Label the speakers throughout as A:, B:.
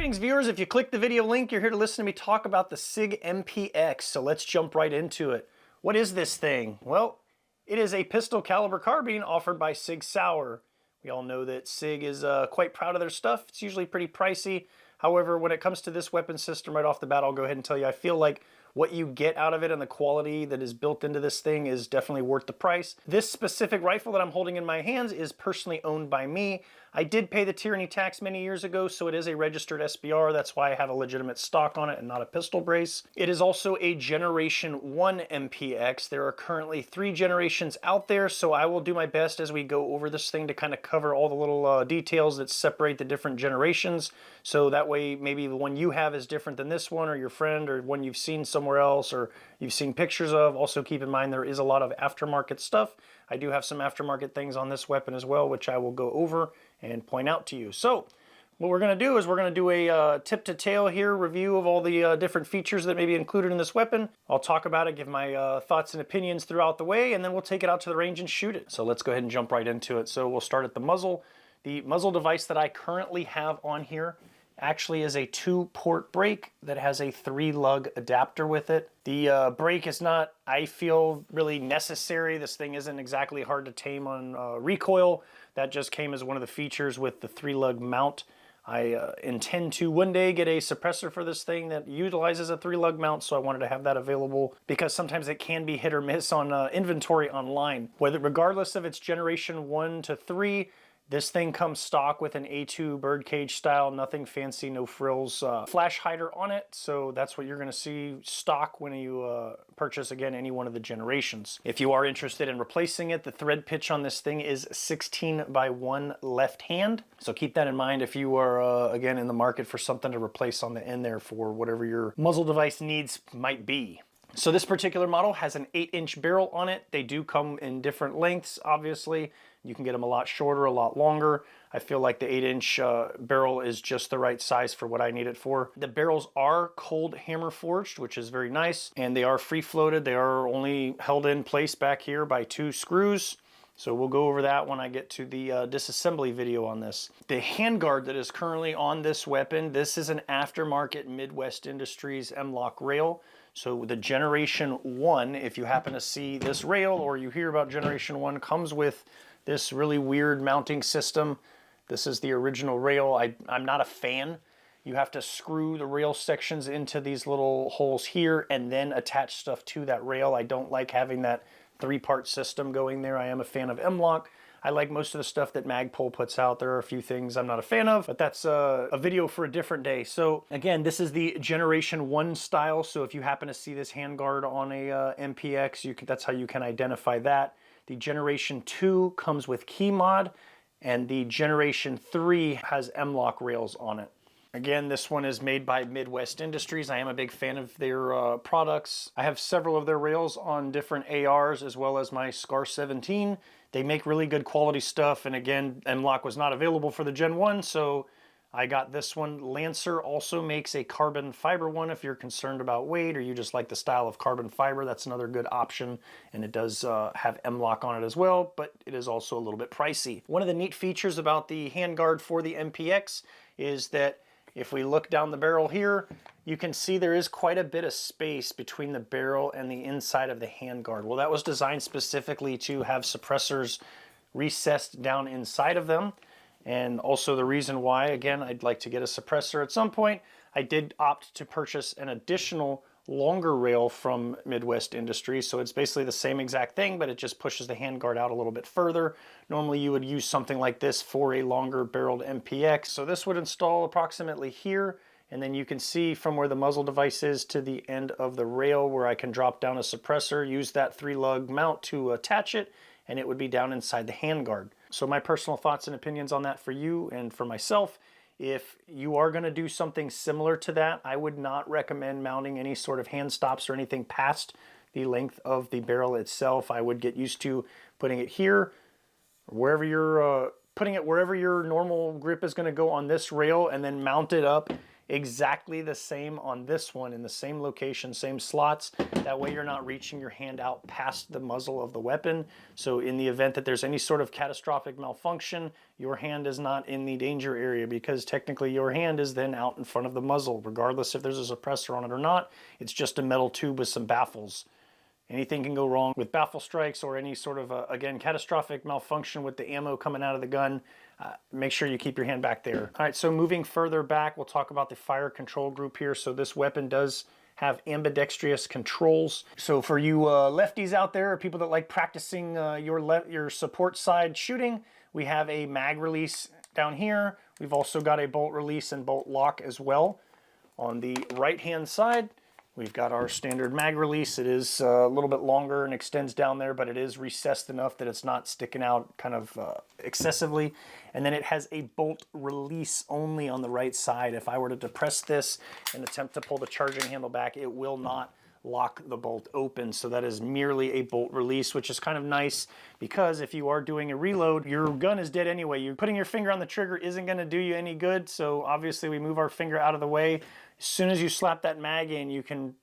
A: Greetings viewers, if you click the video link, you're here to listen to me talk about the Sig MPX, so let's jump right into it. What is this thing? Well, it is a pistol caliber carbine offered by Sig Sauer. We all know that Sig is quite proud of their stuff. It's usually pretty pricey. However, when it comes to this weapon system right off the bat, I'll go ahead and tell you, I feel like what you get out of it and the quality that is built into this thing is definitely worth the price. This specific rifle that I'm holding in my hands is personally owned by me. I did pay the tyranny tax many years ago, so it is a registered SBR. That's why I have a legitimate stock on it and not a pistol brace. It is also a Generation 1 MPX. There are currently 3 generations out there, so I will do my best as we go over this thing to kind of cover all the little details that separate the different generations. So that way, maybe the one you have is different than this one, or your friend, or one you've seen somewhere else, or you've seen pictures of. Also keep in mind there is a lot of aftermarket stuff. I do have some aftermarket things on this weapon as well, which I will go over and point out to you. So what we're going to do is we're going to do a tip to tail here review of all the different features that may be included in this weapon. I'll talk about it, give my thoughts and opinions throughout the way, and then we'll take it out to the range and shoot it. So let's go ahead and jump right into it. So we'll start at the muzzle. The muzzle device that I currently have on here actually is a 2-port brake that has a 3-lug adapter with it. The brake is not, I feel, really necessary. This thing isn't exactly hard to tame on recoil. That just came as one of the features with the 3-lug mount. I intend to one day get a suppressor for this thing that utilizes a 3-lug mount, so I wanted to have that available because sometimes it can be hit or miss on inventory online. Regardless of its generation 1 to 3, this thing comes stock with an A2 birdcage style, nothing fancy, no frills, flash hider on it. So that's what you're going to see stock when you purchase, again, any one of the generations. If you are interested in replacing it, the thread pitch on this thing is 16/1 left hand. So keep that in mind if you are, again, in the market for something to replace on the end there for whatever your muzzle device needs might be. So this particular model has an 8-inch barrel on it. They do come in different lengths, obviously. You can get them a lot shorter, a lot longer. I feel like the 8-inch barrel is just the right size for what I need it for. The barrels are cold hammer forged, which is very nice, and they are free floated. They are only held in place back here by 2 screws. So we'll go over that when I get to the disassembly video on this. The handguard that is currently on this weapon, this is an aftermarket Midwest Industries M-LOK rail. So the Generation 1, if you happen to see this rail or you hear about Generation 1, comes with this really weird mounting system. This is the original rail. I'm not a fan. You have to screw the rail sections into these little holes here and then attach stuff to that rail. I don't like having that 3-part system going there. I am a fan of M-LOK. I like most of the stuff that Magpul puts out. There are a few things I'm not a fan of, but that's a video for a different day. So again, this is the Generation 1 style. So if you happen to see this handguard on a MPX, that's how you can identify that. The Generation 2 comes with key mod, and the Generation 3 has M-LOK rails on it. Again, this one is made by Midwest Industries. I am a big fan of their products. I have several of their rails on different ARs as well as my SCAR 17. They make really good quality stuff, and again, M-LOK was not available for the Gen 1, so I got this one. Lancer also makes a carbon fiber one if you're concerned about weight or you just like the style of carbon fiber. That's another good option, and it does have M-LOK on it as well, but it is also a little bit pricey. One of the neat features about the handguard for the MPX is that if we look down the barrel here, you can see there is quite a bit of space between the barrel and the inside of the handguard. Well, that was designed specifically to have suppressors recessed down inside of them. And also the reason why, again, I'd like to get a suppressor at some point. I did opt to purchase an additional longer rail from Midwest Industries. So it's basically the same exact thing, but it just pushes the handguard out a little bit further. Normally you would use something like this for a longer barreled MPX. So this would install approximately here. And then you can see from where the muzzle device is to the end of the rail where I can drop down a suppressor, use that 3-lug mount to attach it, and it would be down inside the handguard. So my personal thoughts and opinions on that for you and for myself, if you are going to do something similar to that, I would not recommend mounting any sort of hand stops or anything past the length of the barrel itself. I would get used to putting it here, or wherever you're putting it, wherever your normal grip is going to go on this rail, and then mount it up exactly the same on this one, in the same location, same slots. That way you're not reaching your hand out past the muzzle of the weapon. So in the event that there's any sort of catastrophic malfunction, your hand is not in the danger area, because technically your hand is then out in front of the muzzle, regardless if there's a suppressor on it or not. It's just a metal tube with some baffles. Anything can go wrong with baffle strikes or any sort of, again, catastrophic malfunction with the ammo coming out of the gun. Make sure you keep your hand back there. All right, so moving further back, we'll talk about the fire control group here. So this weapon does have ambidextrous controls. So for you lefties out there, or people that like practicing your support side shooting, we have a mag release down here. We've also got a bolt release and bolt lock as well. On the right-hand side, we've got our standard mag release. It is a little bit longer and extends down there, but it is recessed enough that it's not sticking out kind of excessively. And then it has a bolt release only on the right side. If I were to depress this and attempt to pull the charging handle back, it will not lock the bolt open. So that is merely a bolt release, which is kind of nice, because if you are doing a reload, your gun is dead anyway. You're putting your finger on the trigger isn't going to do you any good. So obviously we move our finger out of the way. As soon as you slap that mag in, you can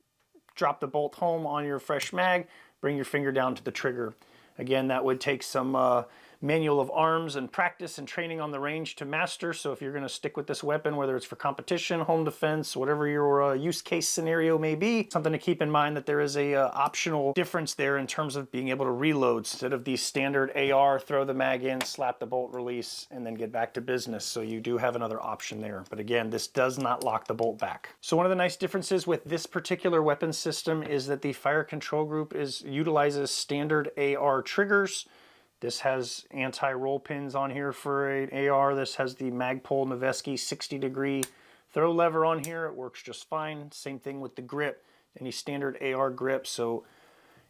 A: drop the bolt home on your fresh mag, bring your finger down to the trigger. Again, that would take some manual of arms and practice and training on the range to master. So if you're going to stick with this weapon, whether it's for competition, home defense, whatever your use case scenario may be, something to keep in mind that there is a optional difference there in terms of being able to reload. Instead of the standard AR, throw the mag in, slap the bolt release, and then get back to business. So you do have another option there. But again, this does not lock the bolt back. So one of the nice differences with this particular weapon system is that the fire control group utilizes standard AR triggers. This has anti-roll pins on here for an AR. This has the Magpul Noveske 60-degree throw lever on here. It works just fine. Same thing with the grip, any standard AR grip. So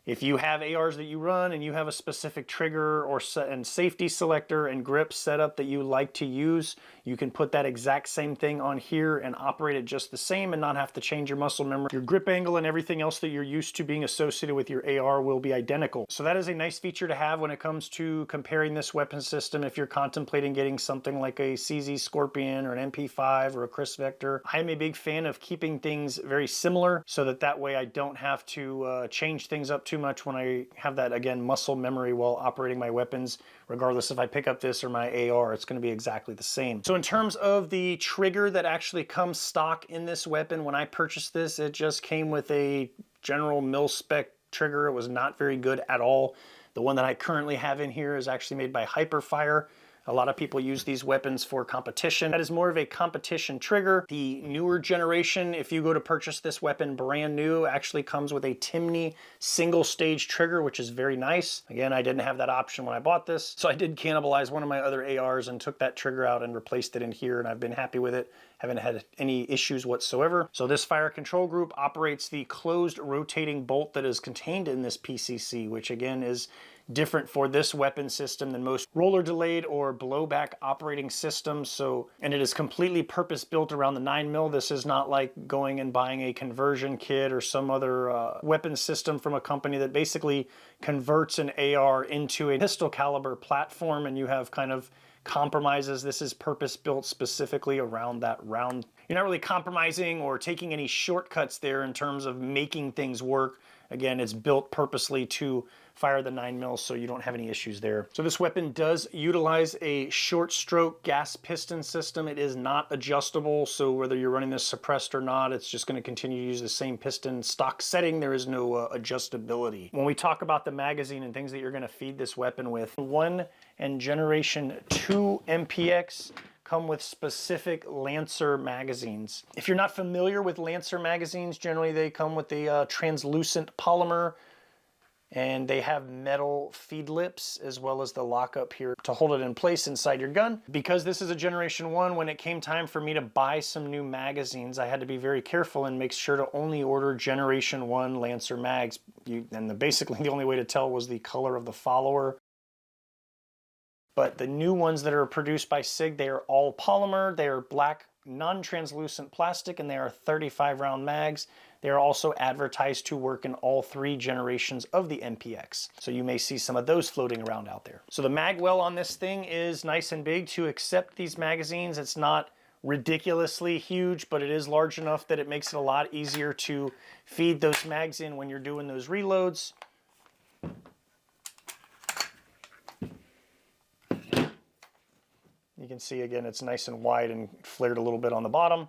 A: if you have ARs that you run and you have a specific trigger and safety selector and grip setup that you like to use, you can put that exact same thing on here and operate it just the same and not have to change your muscle memory. Your grip angle and everything else that you're used to being associated with your AR will be identical. So that is a nice feature to have when it comes to comparing this weapon system if you're contemplating getting something like a CZ Scorpion or an MP5 or a Chris Vector. I'm a big fan of keeping things very similar so that way I don't have to change things up too much when I have that, again, muscle memory while operating my weapons. Regardless if I pick up this or my AR, it's going to be exactly the same. So in terms of the trigger that actually comes stock in this weapon, when I purchased this, it just came with a general mil-spec trigger. It was not very good at all. The one that I currently have in here is actually made by Hyperfire. A lot of people use these weapons for competition. That is more of a competition trigger. The newer generation, if you go to purchase this weapon brand new, actually comes with a Timney single stage trigger, which is very nice. Again, I didn't have that option when I bought this, so I did cannibalize one of my other ARs and took that trigger out and replaced it in here, and I've been happy with it. Haven't had any issues whatsoever. So this fire control group operates the closed rotating bolt that is contained in this PCC, which again is different for this weapon system than most roller delayed or blowback operating systems. And it is completely purpose built around the 9mm. This is not like going and buying a conversion kit or some other weapon system from a company that basically converts an AR into a pistol caliber platform and you have kind of compromises. This is purpose built specifically around that round. You're not really compromising or taking any shortcuts there in terms of making things work. Again, it's built purposely to fire the 9mm, so you don't have any issues there. So this weapon does utilize a short stroke gas piston system. It is not adjustable, so whether you're running this suppressed or not, it's just going to continue to use the same piston stock setting. There is no adjustability. When we talk about the magazine and things that you're going to feed this weapon with, 1 and Generation 2 MPX come with specific Lancer magazines. If you're not familiar with Lancer magazines, generally they come with a translucent polymer, and they have metal feed lips as well as the lockup here to hold it in place inside your gun. Because this is a Generation 1, when it came time for me to buy some new magazines, I had to be very careful and make sure to only order Generation 1 Lancer mags. Basically the only way to tell was the color of the follower. But the new ones that are produced by Sig, they are all polymer. They are black, non-translucent plastic, and they are 35 round mags. They are also advertised to work in all 3 generations of the MPX. So you may see some of those floating around out there. So the mag well on this thing is nice and big to accept these magazines. It's not ridiculously huge, but it is large enough that it makes it a lot easier to feed those mags in when you're doing those reloads. You can see again, it's nice and wide and flared a little bit on the bottom.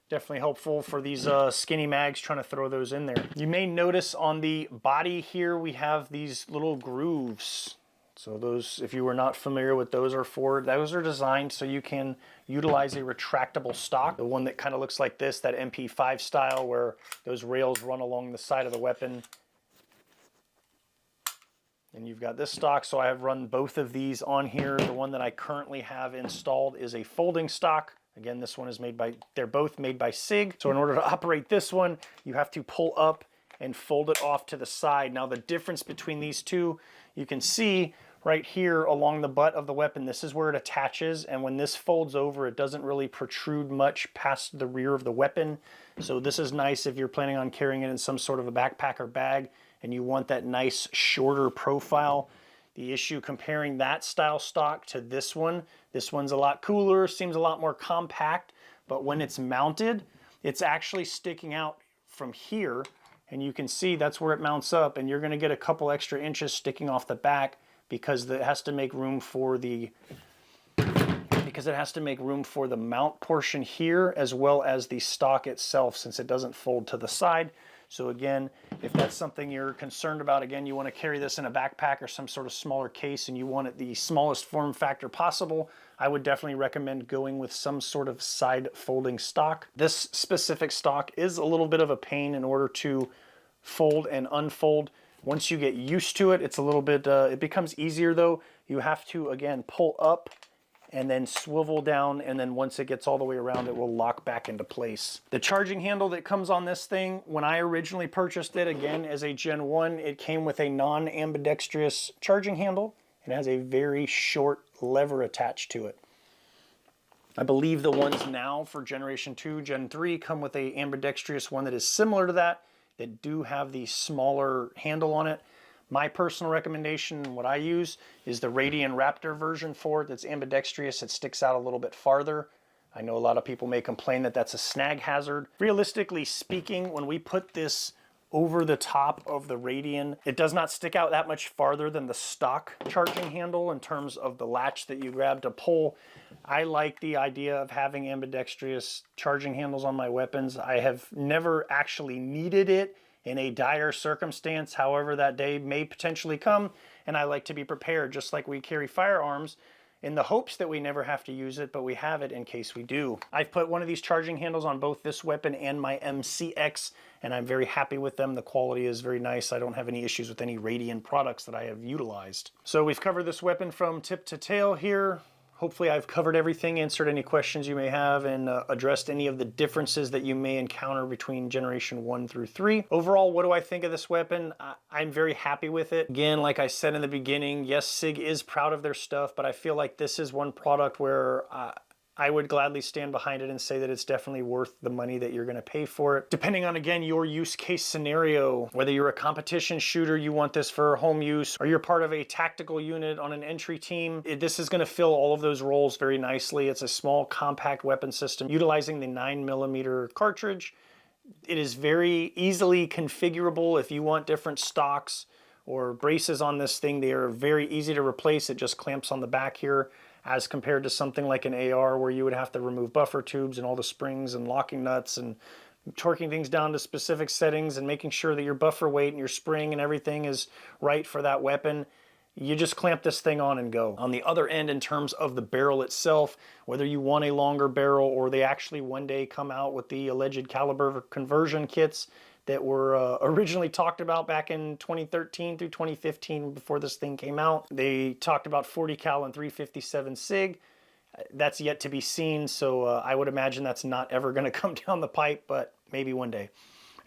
A: Definitely helpful for these skinny mags trying to throw those in there. You may notice on the body here, we have these little grooves. So those, if you were not familiar with those are designed so you can utilize a retractable stock. The one that kind of looks like this, that MP5 style, where those rails run along the side of the weapon. And you've got this stock, so I have run both of these on here. The one that I currently have installed is a folding stock. Again, this one is they're both made by Sig. So in order to operate this one, you have to pull up and fold it off to the side. Now the difference between these two, you can see right here along the butt of the weapon, this is where it attaches. And when this folds over, it doesn't really protrude much past the rear of the weapon. So this is nice if you're planning on carrying it in some sort of a backpack or bag and you want that nice shorter profile. The issue comparing that style stock to this one's a lot cooler, seems a lot more compact, but when it's mounted, it's actually sticking out from here, and you can see that's where it mounts up, and you're gonna get a couple extra inches sticking off the back because it has to make room for the mount portion here as well as the stock itself, since it doesn't fold to the side. So again, if that's something you're concerned about, again, you want to carry this in a backpack or some sort of smaller case and you want it the smallest form factor possible, I would definitely recommend going with some sort of side folding stock. This specific stock is a little bit of a pain in order to fold and unfold. Once you get used to it, it's a little bit, it becomes easier though. You have to, again, pull up and then swivel down, and then once it gets all the way around, it will lock back into place. The charging handle that comes on this thing, when I originally purchased it, again, as a Gen 1, it came with a non-ambidextrous charging handle. It has a very short lever attached to it. I believe the ones now for Generation 2, Gen 3 come with a ambidextrous one that is similar to that do have the smaller handle on it. My personal recommendation, what I use, is the Radian Raptor version for it that's ambidextrous. It sticks out a little bit farther. I know a lot of people may complain that that's a snag hazard. Realistically speaking, when we put this over the top of the Radian, it does not stick out that much farther than the stock charging handle in terms of the latch that you grab to pull. I like the idea of having ambidextrous charging handles on my weapons. I have never actually needed it in a dire circumstance, however that day may potentially come, and I like to be prepared, just like we carry firearms in the hopes that we never have to use it, but we have it in case we do. I've put one of these charging handles on both this weapon and my MCX, and I'm very happy with them. The quality is very nice. I don't have any issues with any Radian products that I have utilized. So we've covered this weapon from tip to tail here. Hopefully I've covered everything, answered any questions you may have, and addressed any of the differences that you may encounter between Generation 1 through 3. Overall, what do I think of this weapon? I'm very happy with it. Again, like I said in the beginning, yes, Sig is proud of their stuff, but I feel like this is one product where I would gladly stand behind it and say that it's definitely worth the money that you're going to pay for it. Depending on, again, your use case scenario, whether you're a competition shooter, you want this for home use, or you're part of a tactical unit on an entry team, this is going to fill all of those roles very nicely. It's a small, compact weapon system utilizing the 9mm cartridge. It is very easily configurable if you want different stocks or braces on this thing. They are very easy to replace. It just clamps on the back here, as compared to something like an AR where you would have to remove buffer tubes and all the springs and locking nuts and torquing things down to specific settings and making sure that your buffer weight and your spring and everything is right for that weapon. You just clamp this thing on and go. On the other end, in terms of the barrel itself, whether you want a longer barrel or they actually one day come out with the alleged caliber conversion kits that were originally talked about back in 2013 through 2015 before this thing came out. They talked about 40 cal and 357 Sig. That's yet to be seen, so I would imagine that's not ever going to come down the pipe, but maybe one day.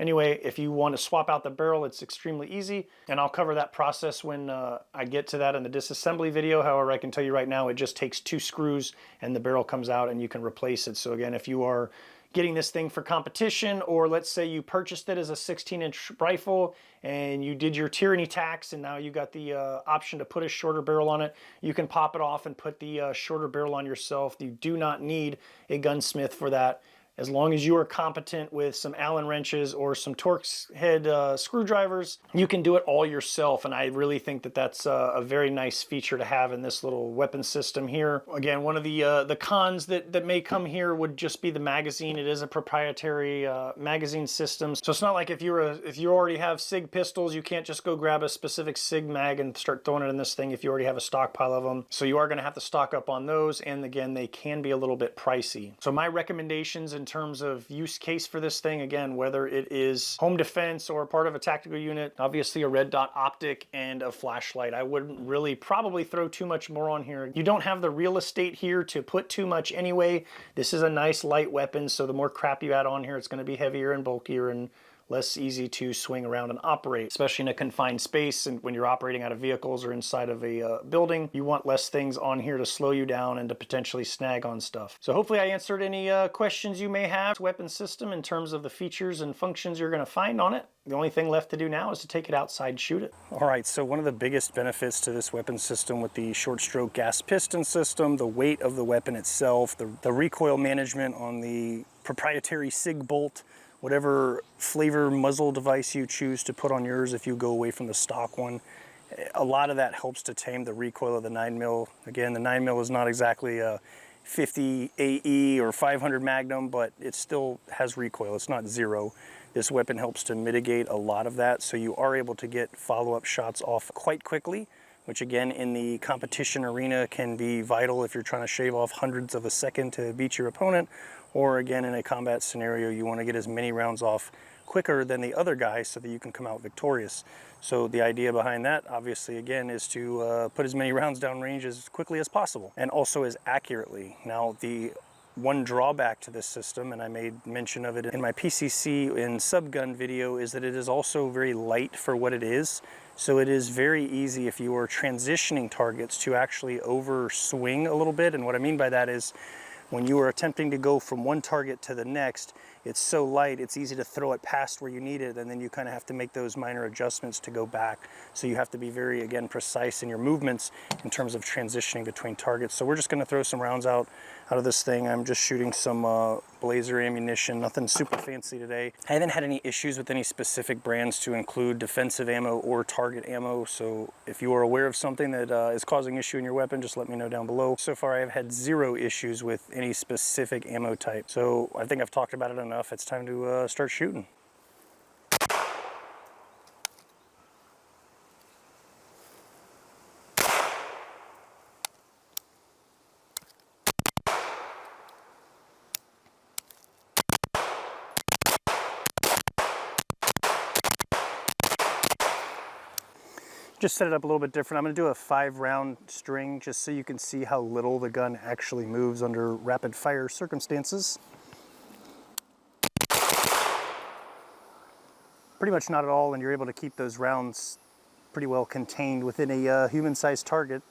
A: Anyway, if you want to swap out the barrel, it's extremely easy, and I'll cover that process when I get to that in the disassembly video. However, I can tell you right now, it just takes 2 screws and the barrel comes out and you can replace it. So again, if you are getting this thing for competition, or let's say you purchased it as a 16-inch rifle and you did your tyranny tax and now you got the option to put a shorter barrel on it, you can pop it off and put the shorter barrel on yourself. You do not need a gunsmith for that. As long as you are competent with some Allen wrenches or some Torx head screwdrivers, you can do it all yourself. And I really think that that's a very nice feature to have in this little weapon system here. Again, one of the cons that may come here would just be the magazine. It is a proprietary magazine system. So it's not like if you already have Sig pistols, you can't just go grab a specific Sig mag and start throwing it in this thing if you already have a stockpile of them. So you are going to have to stock up on those. And again, they can be a little bit pricey. So my recommendations in terms of use case for this thing, again, whether it is home defense or part of a tactical unit, obviously a red dot optic and a flashlight. I wouldn't really probably throw too much more on here. You don't have the real estate here to put too much anyway. This is a nice light weapon, so the more crap you add on here, it's going to be heavier and bulkier and less easy to swing around and operate, especially in a confined space. And when you're operating out of vehicles or inside of a building, you want less things on here to slow you down and to potentially snag on stuff. So hopefully I answered any questions you may have. Weapon system in terms of the features and functions you're going to find on it. The only thing left to do now is to take it outside and shoot it. All right, so one of the biggest benefits to this weapon system with the short stroke gas piston system, the weight of the weapon itself, the recoil management on the proprietary Sig bolt, whatever flavor muzzle device you choose to put on yours if you go away from the stock one, a lot of that helps to tame the recoil of the 9mm. Again, the 9mm is not exactly a 50 AE or 500 Magnum, but it still has recoil. It's not zero. This weapon helps to mitigate a lot of that, so you are able to get follow-up shots off quite quickly, which again in the competition arena can be vital if you're trying to shave off hundreds of a second to beat your opponent, or again in a combat scenario you want to get as many rounds off quicker than the other guy so that you can come out victorious. So the idea behind that obviously again is to put as many rounds down range as quickly as possible and also as accurately. Now the one drawback to this system, and I made mention of it in my PCC and subgun video, is that it is also very light for what it is. So it is very easy if you are transitioning targets to actually overswing a little bit. And what I mean by that is when you are attempting to go from one target to the next, it's so light, it's easy to throw it past where you need it, and then you kind of have to make those minor adjustments to go back. So you have to be very, again, precise in your movements in terms of transitioning between targets. So we're just going to throw some rounds out of this thing. I'm just shooting some blazer ammunition, nothing super fancy today. I haven't had any issues with any specific brands to include defensive ammo or target ammo, so if you are aware of something that is causing issue in your weapon, just let me know down below. So far I have had zero issues with any specific ammo type, so I think I've talked about it enough. It's time to start shooting. Just set it up a little bit different. I'm going to do a 5-round string just so you can see how little the gun actually moves under rapid fire circumstances. Pretty much not at all, and you're able to keep those rounds pretty well contained within a human-sized target.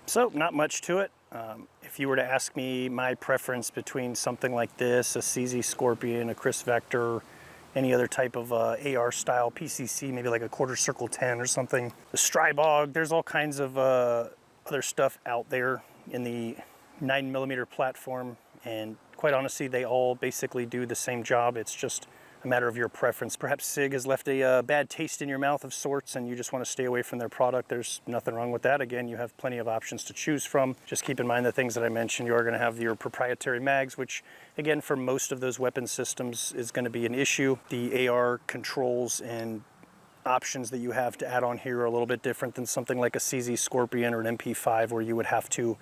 A: So, not much to it. If you were to ask me my preference between something like this, a CZ Scorpion, a Chris Vector, any other type of AR style PCC, maybe like a quarter circle 10 or something. The Strybog, there's all kinds of other stuff out there in the 9mm platform, and quite honestly, they all basically do the same job. It's just a matter of your preference. Perhaps Sig has left a bad taste in your mouth of sorts and you just want to stay away from their product. There's nothing wrong with that. Again, you have plenty of options to choose from. Just keep in mind the things that I mentioned. You are going to have your proprietary mags, which again, for most of those weapon systems is going to be an issue. The AR controls and options that you have to add on here are a little bit different than something like a CZ Scorpion or an MP5 where you would have to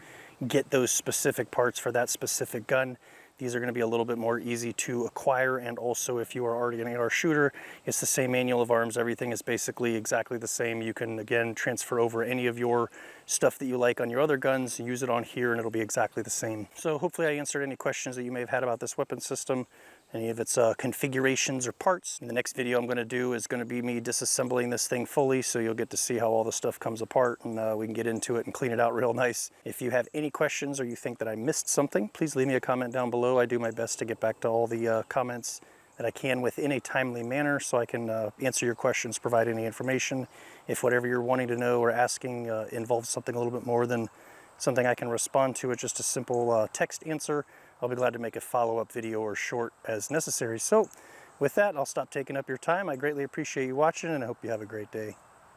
A: get those specific parts for that specific gun. These are going to be a little bit more easy to acquire, and also if you are already an AR shooter, it's the same manual of arms. Everything is basically exactly the same. You can, again, transfer over any of your stuff that you like on your other guns, use it on here and it'll be exactly the same. So hopefully I answered any questions that you may have had about this weapon system, any of its configurations or parts. In the next video I'm going to do is going to be me disassembling this thing fully, so you'll get to see how all the stuff comes apart, and we can get into it and clean it out real nice. If you have any questions or you think that I missed something, please leave me a comment down below. I do my best to get back to all the comments that I can within a timely manner, so I can answer your questions, provide any information. If whatever you're wanting to know or asking involves something a little bit more than something I can respond to, it's just a simple text answer, I'll be glad to make a follow-up video or short as necessary. So with that, I'll stop taking up your time. I greatly appreciate you watching, and I hope you have a great day.